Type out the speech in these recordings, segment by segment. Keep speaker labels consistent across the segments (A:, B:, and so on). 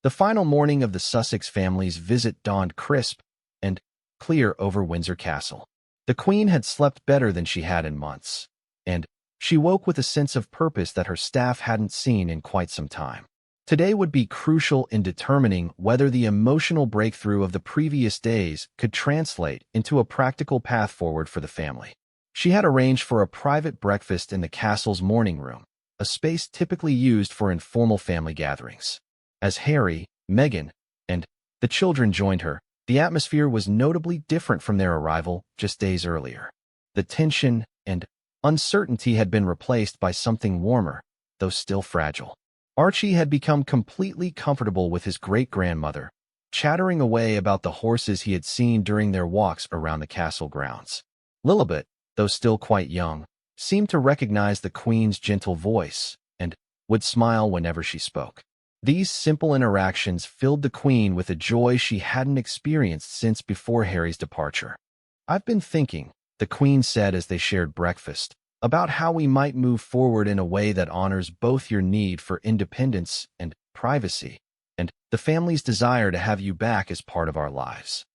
A: The final morning of the Sussex family's visit dawned crisp and clear over Windsor Castle. The Queen had slept better than she had in months, and she woke with a sense of purpose that her staff hadn't seen in quite some time. Today would be crucial in determining whether the emotional breakthrough of the previous days could translate into a practical path forward for the family. She had arranged for a private breakfast in the castle's morning room, a space typically used for informal family gatherings. As Harry, Meghan, and the children joined her, the atmosphere was notably different from their arrival just days earlier. The tension and uncertainty had been replaced by something warmer, though still fragile. Archie had become completely comfortable with his great-grandmother, chattering away about the horses he had seen during their walks around the castle grounds. Lilibet, though still quite young, seemed to recognize the Queen's gentle voice and would smile whenever she spoke. These simple interactions filled the Queen with a joy she hadn't experienced since before Harry's departure. "I've been thinking," the Queen said as they shared breakfast, "about how we might move forward in a way that honors both your need for independence and privacy, and the family's desire to have you back as part of our lives."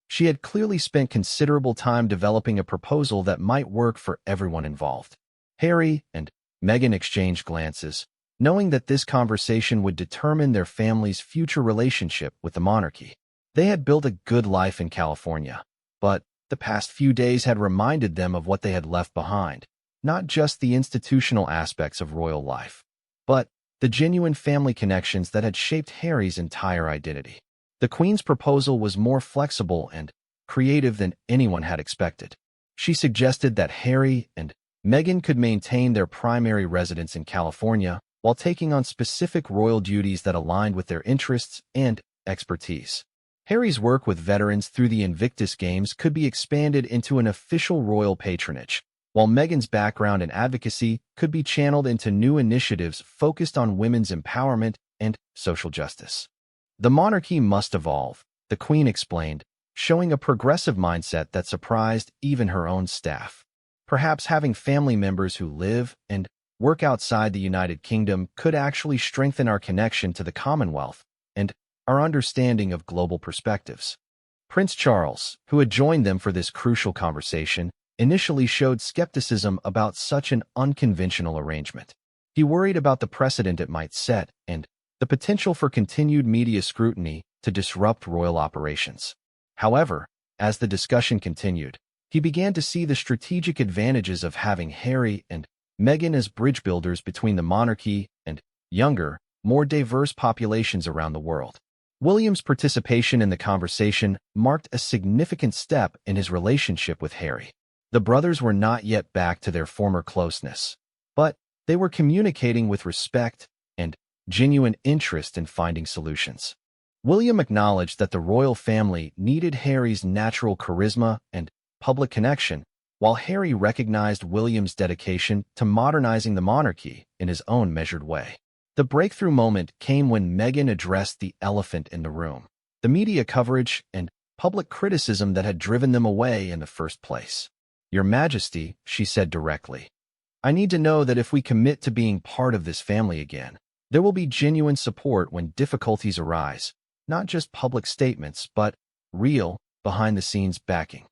A: She had clearly spent considerable time developing a proposal that might work for everyone involved. Harry and Meghan exchanged glances, knowing that this conversation would determine their family's future relationship with the monarchy. They had built a good life in California, but the past few days had reminded them of what they had left behind, not just the institutional aspects of royal life, but the genuine family connections that had shaped Harry's entire identity. The Queen's proposal was more flexible and creative than anyone had expected. She suggested that Harry and Meghan could maintain their primary residence in California while taking on specific royal duties that aligned with their interests and expertise. Harry's work with veterans through the Invictus Games could be expanded into an official royal patronage, while Meghan's background and advocacy could be channeled into new initiatives focused on women's empowerment and social justice. The monarchy must evolve, the Queen explained, showing a progressive mindset that surprised even her own staff. Perhaps having family members who live and work outside the United Kingdom could actually strengthen our connection to the Commonwealth and our understanding of global perspectives. Prince Charles, who had joined them for this crucial conversation, initially showed skepticism about such an unconventional arrangement. He worried about the precedent it might set and the potential for continued media scrutiny to disrupt royal operations. However, as the discussion continued, he began to see the strategic advantages of having Harry and Meghan as bridge builders between the monarchy and younger, more diverse populations around the world. William's participation in the conversation marked a significant step in his relationship with Harry. The brothers were not yet back to their former closeness, but they were communicating with respect and genuine interest in finding solutions. William acknowledged that the royal family needed Harry's natural charisma and public connection, while Harry recognized William's dedication to modernizing the monarchy in his own measured way. The breakthrough moment came when Meghan addressed the elephant in the room, the media coverage and public criticism that had driven them away in the first place. "Your Majesty," she said directly, "I need to know that if we commit to being part of this family again, there will be genuine support when difficulties arise, not just public statements, but real, behind-the-scenes backing."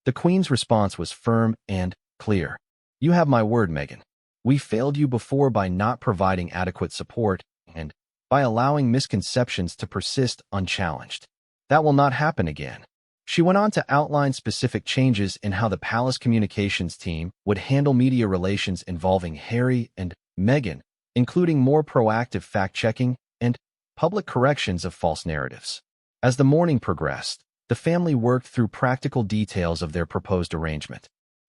A: The Queen's response was firm and clear. "You have my word, Meghan. We failed you before by not providing adequate support and by allowing misconceptions to persist unchallenged. That will not happen again." She went on to outline specific changes in how the palace communications team would handle media relations involving Harry and Meghan, including more proactive fact-checking and public corrections of false narratives. As the morning progressed, the family worked through practical details of their proposed arrangement.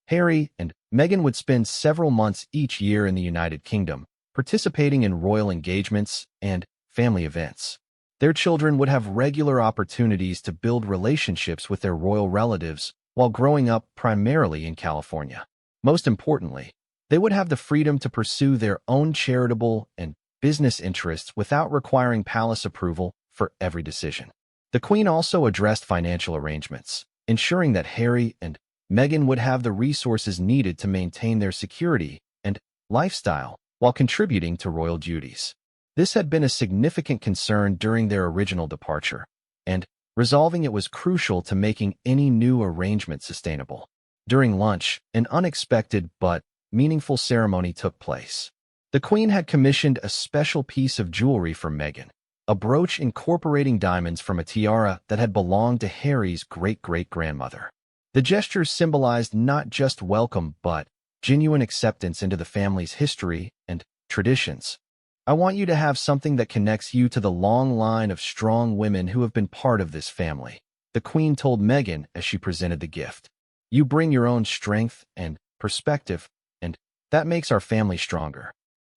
A: Harry and Meghan would spend several months each year in the United Kingdom, participating in royal engagements and family events. Their children would have regular opportunities to build relationships with their royal relatives while growing up primarily in California. Most importantly, they would have the freedom to pursue their own charitable and business interests without requiring palace approval for every decision. The Queen also addressed financial arrangements, ensuring that Harry and Meghan would have the resources needed to maintain their security and lifestyle while contributing to royal duties. This had been a significant concern during their original departure, and resolving it was crucial to making any new arrangement sustainable. During lunch, an unexpected but meaningful ceremony took place. The Queen had commissioned a special piece of jewelry for Meghan, a brooch incorporating diamonds from a tiara that had belonged to Harry's great-great-grandmother. The gesture symbolized not just welcome but genuine acceptance into the family's history and traditions. "I want you to have something that connects you to the long line of strong women who have been part of this family," the Queen told Meghan as she presented the gift. "You bring your own strength and perspective, and that makes our family stronger."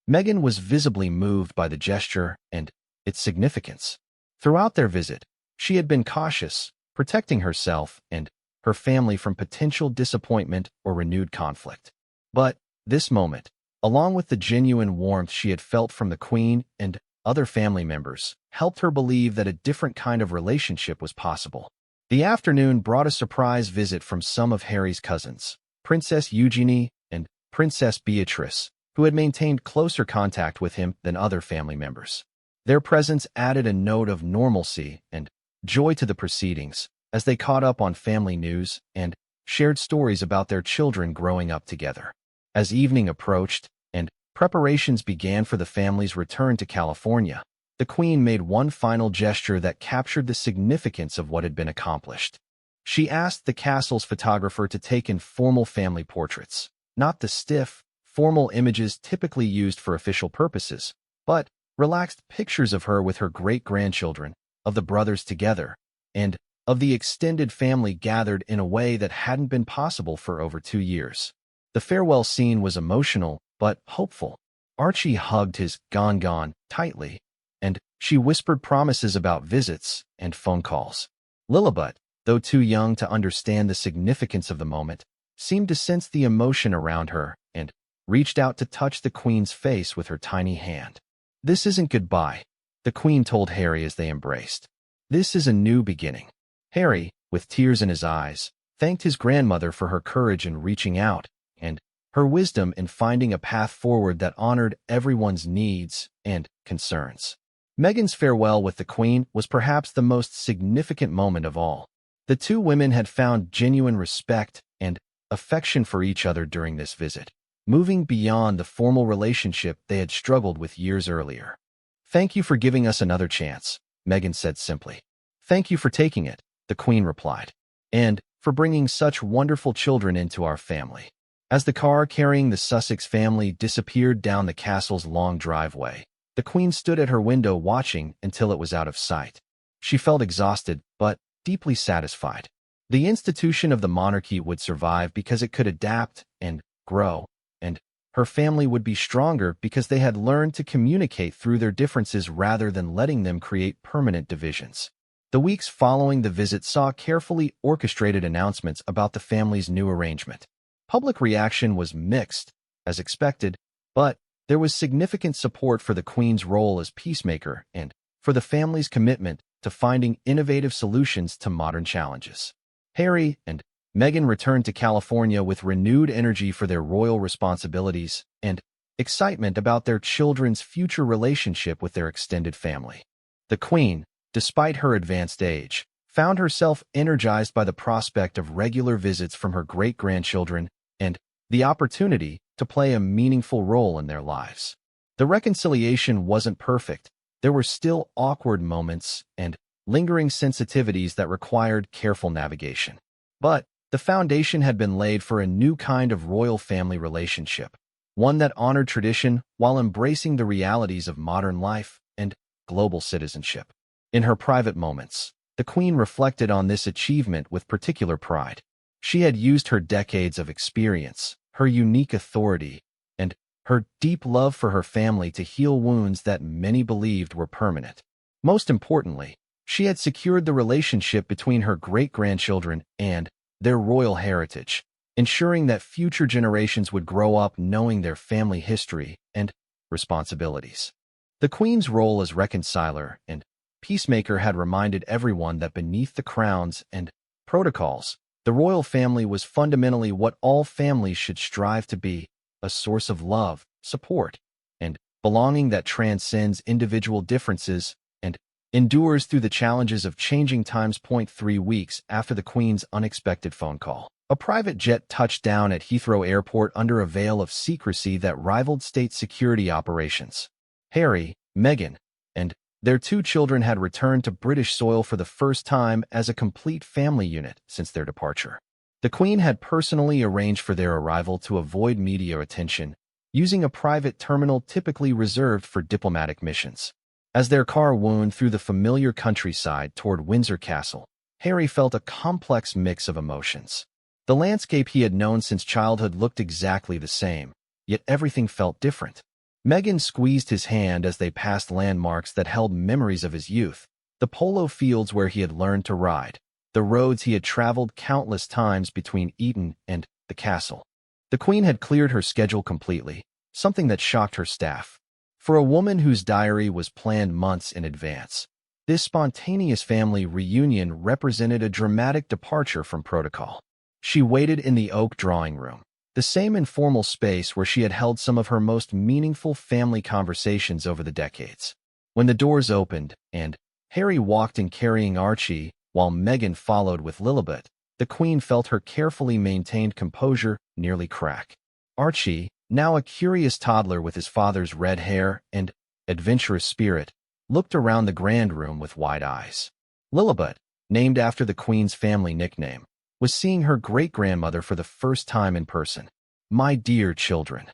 A: Meghan was visibly moved by the gesture and its significance. Throughout their visit, she had been cautious, protecting herself and her family from potential disappointment or renewed conflict. But this moment, along with the genuine warmth she had felt from the Queen and other family members, helped her believe that a different kind of relationship was possible. The afternoon brought a surprise visit from some of Harry's cousins, Princess Eugenie and Princess Beatrice, who had maintained closer contact with him than other family members. Their presence added a note of normalcy and joy to the proceedings as they caught up on family news and shared stories about their children growing up together. As evening approached and preparations began for the family's return to California, the Queen made one final gesture that captured the significance of what had been accomplished. She asked the castle's photographer to take informal family portraits, not the stiff, formal images typically used for official purposes, but relaxed pictures of her with her great-grandchildren, of the brothers together, and of the extended family gathered in a way that hadn't been possible for over 2 years. The farewell scene was emotional but hopeful. Archie hugged his gone tightly, and she whispered promises about visits and phone calls. Lilibet, though too young to understand the significance of the moment, seemed to sense the emotion around her and reached out to touch the Queen's face with her tiny hand. "This isn't goodbye," the Queen told Harry as they embraced. "This is a new beginning." Harry, with tears in his eyes, thanked his grandmother for her courage in reaching out and her wisdom in finding a path forward that honored everyone's needs and concerns. Meghan's farewell with the Queen was perhaps the most significant moment of all. The two women had found genuine respect and affection for each other during this visit, moving beyond the formal relationship they had struggled with years earlier. "Thank you for giving us another chance," Meghan said simply. "Thank you for taking it," the Queen replied, "and for bringing such wonderful children into our family." As the car carrying the Sussex family disappeared down the castle's long driveway, the Queen stood at her window watching until it was out of sight. She felt exhausted, but deeply satisfied. The institution of the monarchy would survive because it could adapt and grow, and her family would be stronger because they had learned to communicate through their differences rather than letting them create permanent divisions. The weeks following the visit saw carefully orchestrated announcements about the family's new arrangement. Public reaction was mixed, as expected, but there was significant support for the Queen's role as peacemaker and for the family's commitment to finding innovative solutions to modern challenges. Harry and Meghan returned to California with renewed energy for their royal responsibilities and excitement about their children's future relationship with their extended family. The Queen, despite her advanced age, found herself energized by the prospect of regular visits from her great-grandchildren and the opportunity to play a meaningful role in their lives. The reconciliation wasn't perfect. There were still awkward moments and lingering sensitivities that required careful navigation. But the foundation had been laid for a new kind of royal family relationship, one that honored tradition while embracing the realities of modern life and global citizenship. In her private moments, the Queen reflected on this achievement with particular pride. She had used her decades of experience, her unique authority, and her deep love for her family to heal wounds that many believed were permanent. Most importantly, she had secured the relationship between her great-grandchildren and their royal heritage, ensuring that future generations would grow up knowing their family history and responsibilities. The Queen's role as reconciler and peacemaker had reminded everyone that beneath the crowns and protocols, the royal family was fundamentally what all families should strive to be: a source of love, support, and belonging that transcends individual differences and endures through the challenges of changing times. 3 weeks after the Queen's unexpected phone call, a private jet touched down at Heathrow Airport under a veil of secrecy that rivaled state security operations. Harry, Meghan, and their 2 children had returned to British soil for the first time as a complete family unit since their departure. The Queen had personally arranged for their arrival to avoid media attention, using a private terminal typically reserved for diplomatic missions. As their car wound through the familiar countryside toward Windsor Castle, Harry felt a complex mix of emotions. The landscape he had known since childhood looked exactly the same, yet everything felt different. Meghan squeezed his hand as they passed landmarks that held memories of his youth, the polo fields where he had learned to ride, the roads he had traveled countless times between Eton and the castle. The Queen had cleared her schedule completely, something that shocked her staff. For a woman whose diary was planned months in advance, this spontaneous family reunion represented a dramatic departure from protocol. She waited in the oak drawing room, the same informal space where she had held some of her most meaningful family conversations over the decades. When the doors opened, and Harry walked in carrying Archie, while Meghan followed with Lilibet, the Queen felt her carefully maintained composure nearly crack. Archie, now a curious toddler with his father's red hair and adventurous spirit, looked around the grand room with wide eyes. Lilibet, named after the Queen's family nickname, was seeing her great-grandmother for the first time in person. "My dear children,"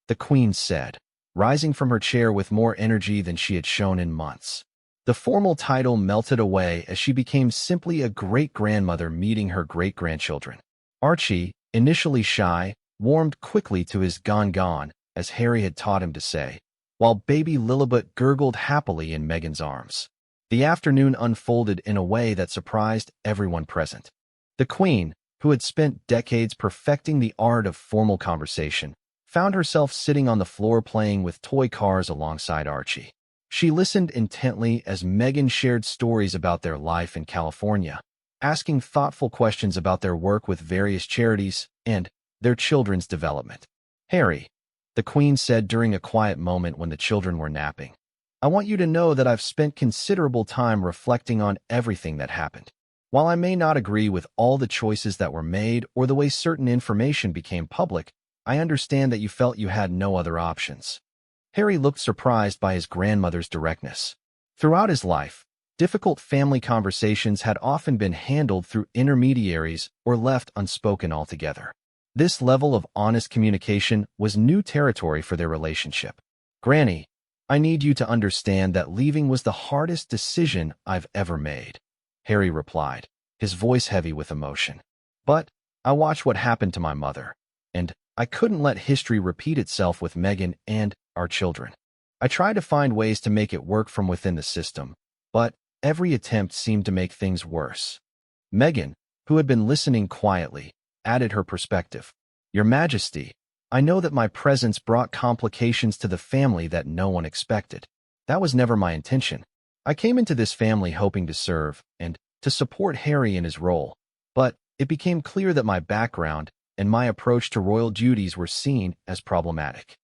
A: the Queen said, rising from her chair with more energy than she had shown in months. The formal title melted away as she became simply a great-grandmother meeting her great-grandchildren. Archie, initially shy, warmed quickly to his gone, as Harry had taught him to say, while baby Lilibet gurgled happily in Meghan's arms. The afternoon unfolded in a way that surprised everyone present. The Queen, who had spent decades perfecting the art of formal conversation, found herself sitting on the floor playing with toy cars alongside Archie. She listened intently as Meghan shared stories about their life in California, asking thoughtful questions about their work with various charities and their children's development. "Harry," the Queen said during a quiet moment when the children were napping, "I want you to know that I've spent considerable time reflecting on everything that happened. While I may not agree with all the choices that were made or the way certain information became public, I understand that you felt you had no other options." Harry looked surprised by his grandmother's directness. Throughout his life, difficult family conversations had often been handled through intermediaries or left unspoken altogether. This level of honest communication was new territory for their relationship. "Granny, I need you to understand that leaving was the hardest decision I've ever made," Harry replied, his voice heavy with emotion. "But I watched what happened to my mother, and I couldn't let history repeat itself with Meghan and our children. I tried to find ways to make it work from within the system, but every attempt seemed to make things worse." Meghan, who had been listening quietly, added her perspective. "Your Majesty, I know that my presence brought complications to the family that no one expected. That was never my intention. I came into this family hoping to serve and to support Harry in his role, but it became clear that my background and my approach to royal duties were seen as problematic."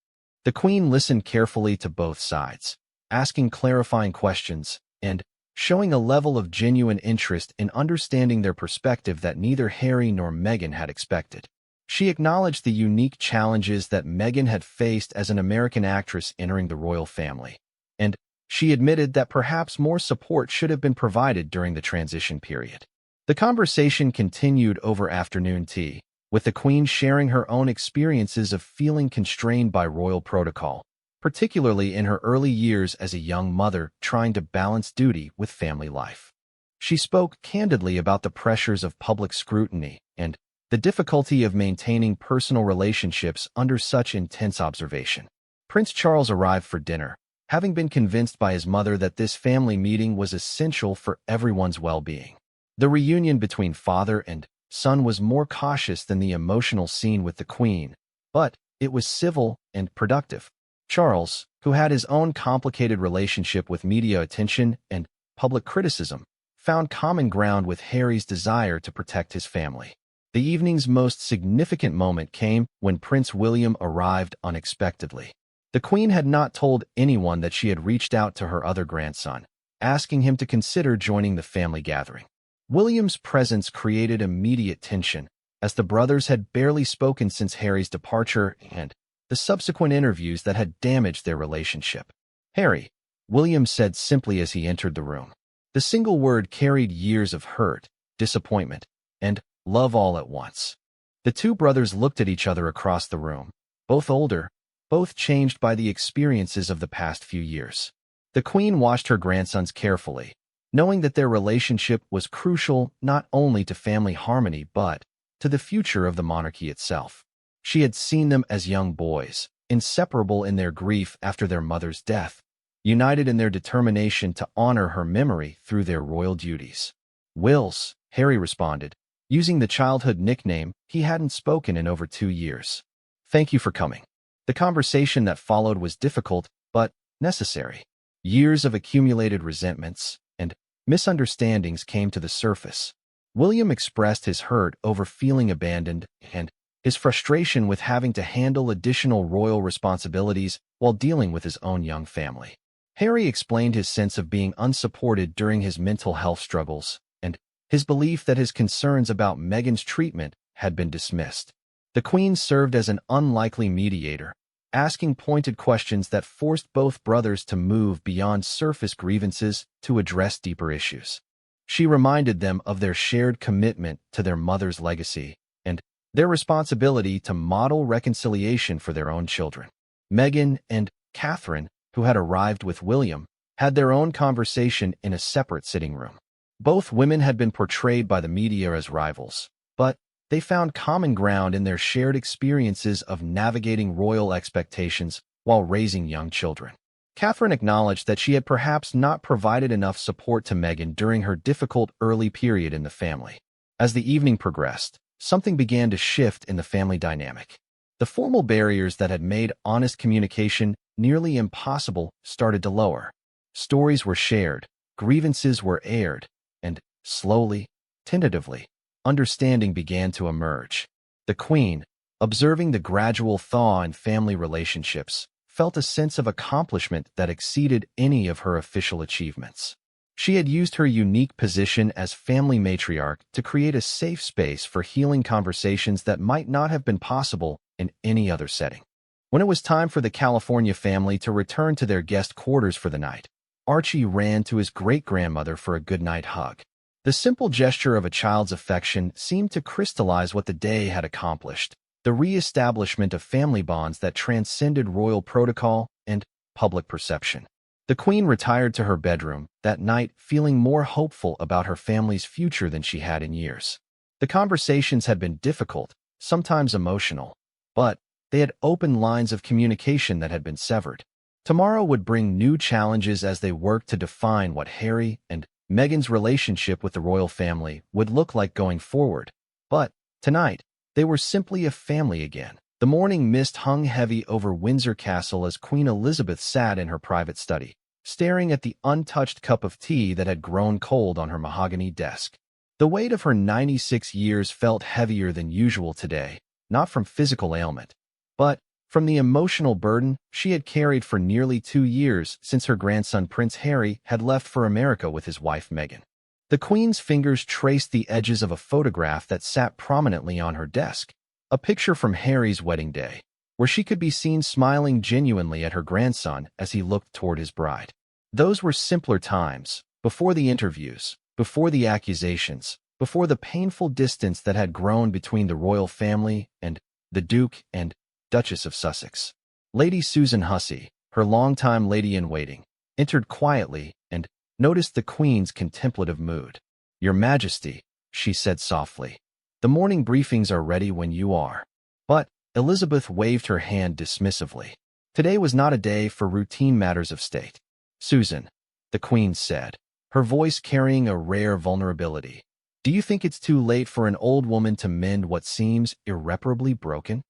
A: The Queen listened carefully to both sides, asking clarifying questions and showing a level of genuine interest in understanding their perspective that neither Harry nor Meghan had expected. She acknowledged the unique challenges that Meghan had faced as an American actress entering the royal family, and she admitted that perhaps more support should have been provided during the transition period. The conversation continued over afternoon tea, with the Queen sharing her own experiences of feeling constrained by royal protocol, particularly in her early years as a young mother trying to balance duty with family life. She spoke candidly about the pressures of public scrutiny and the difficulty of maintaining personal relationships under such intense observation. Prince Charles arrived for dinner, having been convinced by his mother that this family meeting was essential for everyone's well-being. The reunion between father and son was more cautious than the emotional scene with the Queen, but it was civil and productive. Charles, who had his own complicated relationship with media attention and public criticism, found common ground with Harry's desire to protect his family. The evening's most significant moment came when Prince William arrived unexpectedly. The Queen had not told anyone that she had reached out to her other grandson, asking him to consider joining the family gathering. William's presence created immediate tension, as the brothers had barely spoken since Harry's departure and the subsequent interviews that had damaged their relationship. "Harry," William said simply as he entered the room. The single word carried years of hurt, disappointment, and love all at once. The two brothers looked at each other across the room, both older, both changed by the experiences of the past few years. The Queen watched her grandsons carefully, knowing that their relationship was crucial not only to family harmony but to the future of the monarchy itself. She had seen them as young boys, inseparable in their grief after their mother's death, united in their determination to honor her memory through their royal duties. "Wills," Harry responded, using the childhood nickname he hadn't spoken in over 2 years. "Thank you for coming." The conversation that followed was difficult, but necessary. Years of accumulated resentments and misunderstandings came to the surface. William expressed his hurt over feeling abandoned and his frustration with having to handle additional royal responsibilities while dealing with his own young family. Harry explained his sense of being unsupported during his mental health struggles and his belief that his concerns about Meghan's treatment had been dismissed. The Queen served as an unlikely mediator, asking pointed questions that forced both brothers to move beyond surface grievances to address deeper issues. She reminded them of their shared commitment to their mother's legacy and their responsibility to model reconciliation for their own children. Meghan and Catherine, who had arrived with William, had their own conversation in a separate sitting room. Both women had been portrayed by the media as rivals, but they found common ground in their shared experiences of navigating royal expectations while raising young children. Catherine acknowledged that she had perhaps not provided enough support to Meghan during her difficult early period in the family. As the evening progressed, something began to shift in the family dynamic. The formal barriers that had made honest communication nearly impossible started to lower. Stories were shared, grievances were aired, and slowly, tentatively, understanding began to emerge. The Queen, observing the gradual thaw in family relationships, felt a sense of accomplishment that exceeded any of her official achievements. She had used her unique position as family matriarch to create a safe space for healing conversations that might not have been possible in any other setting. When it was time for the California family to return to their guest quarters for the night, Archie ran to his great-grandmother for a goodnight hug. The simple gesture of a child's affection seemed to crystallize what the day had accomplished, the re-establishment of family bonds that transcended royal protocol and public perception. The Queen retired to her bedroom that night feeling more hopeful about her family's future than she had in years. The conversations had been difficult, sometimes emotional, but they had opened lines of communication that had been severed. Tomorrow would bring new challenges as they worked to define what Harry and Meghan's relationship with the royal family would look like going forward. But tonight, they were simply a family again. The morning mist hung heavy over Windsor Castle as Queen Elizabeth sat in her private study, staring at the untouched cup of tea that had grown cold on her mahogany desk. The weight of her 96 years felt heavier than usual today, not from physical ailment, but from the emotional burden she had carried for nearly 2 years since her grandson Prince Harry had left for America with his wife Meghan. The Queen's fingers traced the edges of a photograph that sat prominently on her desk, a picture from Harry's wedding day, where she could be seen smiling genuinely at her grandson as he looked toward his bride. Those were simpler times, before the interviews, before the accusations, before the painful distance that had grown between the royal family and the Duke and Duchess of Sussex. Lady Susan Hussey, her longtime lady-in-waiting, entered quietly and noticed the Queen's contemplative mood. "Your Majesty," she said softly, "the morning briefings are ready when you are." But Elizabeth waved her hand dismissively. Today was not a day for routine matters of state. "Susan," the Queen said, her voice carrying a rare vulnerability, "do you think it's too late for an old woman to mend what seems irreparably broken?"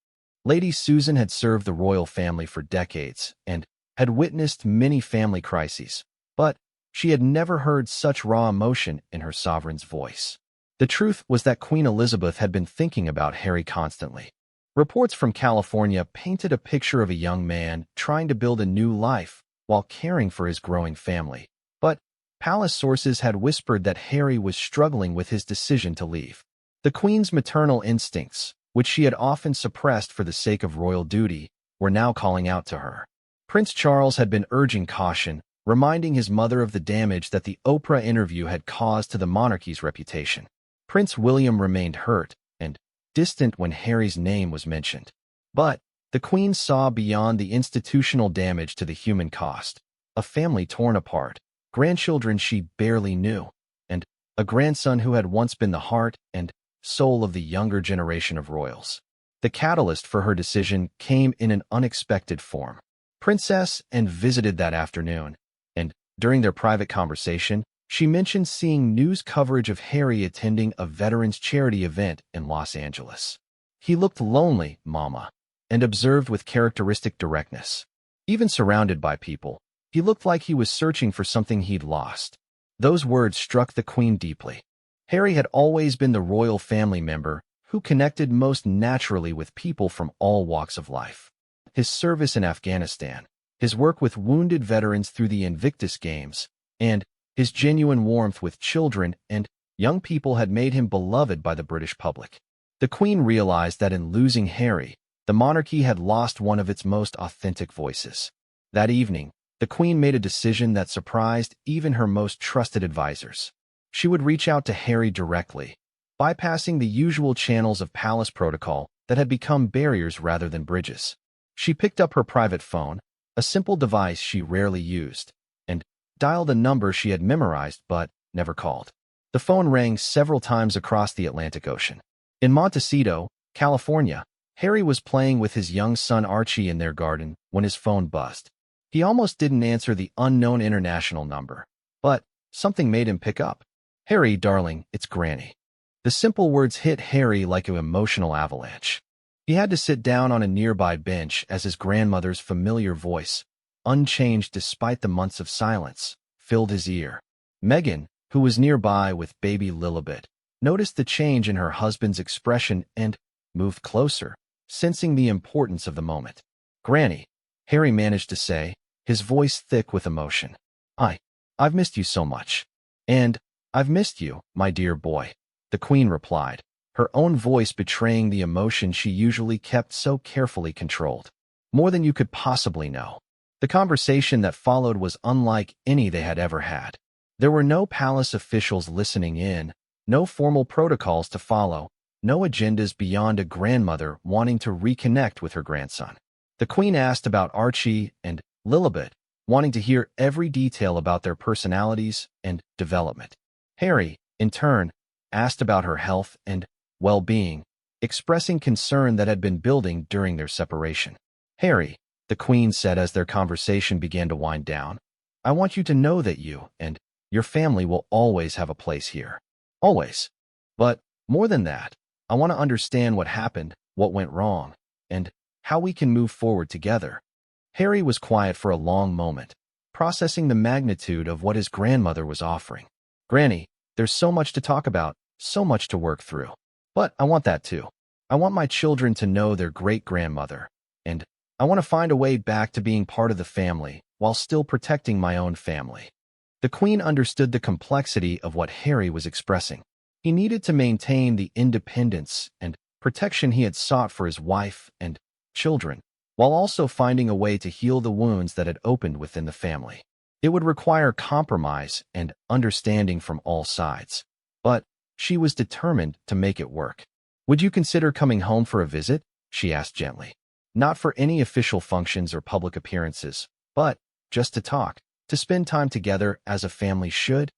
A: Lady Susan had served the royal family for decades and had witnessed many family crises, but she had never heard such raw emotion in her sovereign's voice. The truth was that Queen Elizabeth had been thinking about Harry constantly. Reports from California painted a picture of a young man trying to build a new life while caring for his growing family. But palace sources had whispered that Harry was struggling with his decision to leave. The Queen's maternal instincts, which she had often suppressed for the sake of royal duty, were now calling out to her. Prince Charles had been urging caution, reminding his mother of the damage that the Oprah interview had caused to the monarchy's reputation. Prince William remained hurt and distant when Harry's name was mentioned. But the Queen saw beyond the institutional damage to the human cost: a family torn apart, grandchildren she barely knew, and a grandson who had once been the heart and soul of the younger generation of royals. The catalyst for her decision came in an unexpected form. Princess Anne visited that afternoon, and during their private conversation, she mentioned seeing news coverage of Harry attending a veterans charity event in Los Angeles. "He looked lonely, Mama," and observed with characteristic directness. "Even surrounded by people, he looked like he was searching for something he'd lost." Those words struck the Queen deeply. Harry had always been the royal family member who connected most naturally with people from all walks of life. His service in Afghanistan, his work with wounded veterans through the Invictus Games, and his genuine warmth with children and young people had made him beloved by the British public. The Queen realized that in losing Harry, the monarchy had lost one of its most authentic voices. That evening, the Queen made a decision that surprised even her most trusted advisors. She would reach out to Harry directly, bypassing the usual channels of palace protocol that had become barriers rather than bridges. She picked up her private phone, a simple device she rarely used, and dialed a number she had memorized but never called. The phone rang several times across the Atlantic Ocean. In Montecito, California, Harry was playing with his young son Archie in their garden when his phone buzzed. He almost didn't answer the unknown international number, but something made him pick up. "Harry, darling, it's Granny." The simple words hit Harry like an emotional avalanche. He had to sit down on a nearby bench as his grandmother's familiar voice, unchanged despite the months of silence, filled his ear. Megan, who was nearby with baby Lilibet, noticed the change in her husband's expression and moved closer, sensing the importance of the moment. "Granny," Harry managed to say, his voice thick with emotion. I've missed you so much." "And I've missed you, my dear boy," the Queen replied, her own voice betraying the emotion she usually kept so carefully controlled. "More than you could possibly know." The conversation that followed was unlike any they had ever had. There were no palace officials listening in, no formal protocols to follow, no agendas beyond a grandmother wanting to reconnect with her grandson. The Queen asked about Archie and Lilibet, wanting to hear every detail about their personalities and development. Harry, in turn, asked about her health and well-being, expressing concern that had been building during their separation. "Harry," the Queen said as their conversation began to wind down, "I want you to know that you and your family will always have a place here. Always. But more than that, I want to understand what happened, what went wrong, and how we can move forward together." Harry was quiet for a long moment, processing the magnitude of what his grandmother was offering. "Granny, there's so much to talk about, so much to work through. But I want that too. I want my children to know their great-grandmother, and I want to find a way back to being part of the family while still protecting my own family." The Queen understood the complexity of what Harry was expressing. He needed to maintain the independence and protection he had sought for his wife and children, while also finding a way to heal the wounds that had opened within the family. It would require compromise and understanding from all sides. But she was determined to make it work. "Would you consider coming home for a visit?" she asked gently. "Not for any official functions or public appearances, but just to talk, to spend time together as a family should."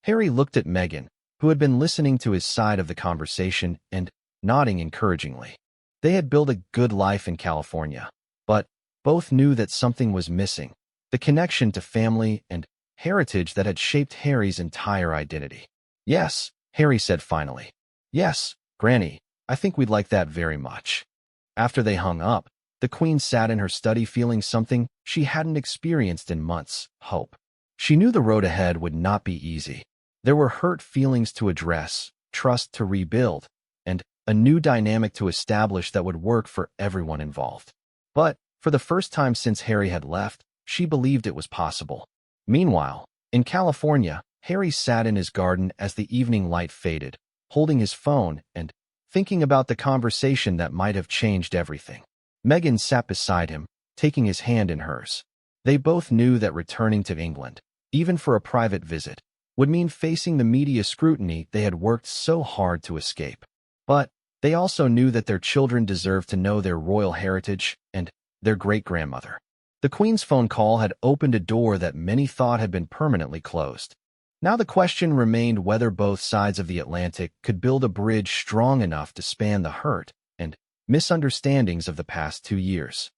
A: Harry looked at Meghan, who had been listening to his side of the conversation and nodding encouragingly. They had built a good life in California, but both knew that something was missing: the connection to family and heritage that had shaped Harry's entire identity. "Yes," Harry said finally. "Yes, Granny, I think we'd like that very much." After they hung up, the Queen sat in her study feeling something she hadn't experienced in months: hope. She knew the road ahead would not be easy. There were hurt feelings to address, trust to rebuild, and a new dynamic to establish that would work for everyone involved. But, for the first time since Harry had left, she believed it was possible. Meanwhile, in California, Harry sat in his garden as the evening light faded, holding his phone and thinking about the conversation that might have changed everything. Meghan sat beside him, taking his hand in hers. They both knew that returning to England, even for a private visit, would mean facing the media scrutiny they had worked so hard to escape. But they also knew that their children deserved to know their royal heritage and their great-grandmother. The Queen's phone call had opened a door that many thought had been permanently closed. Now the question remained whether both sides of the Atlantic could build a bridge strong enough to span the hurt and misunderstandings of the past 2 years.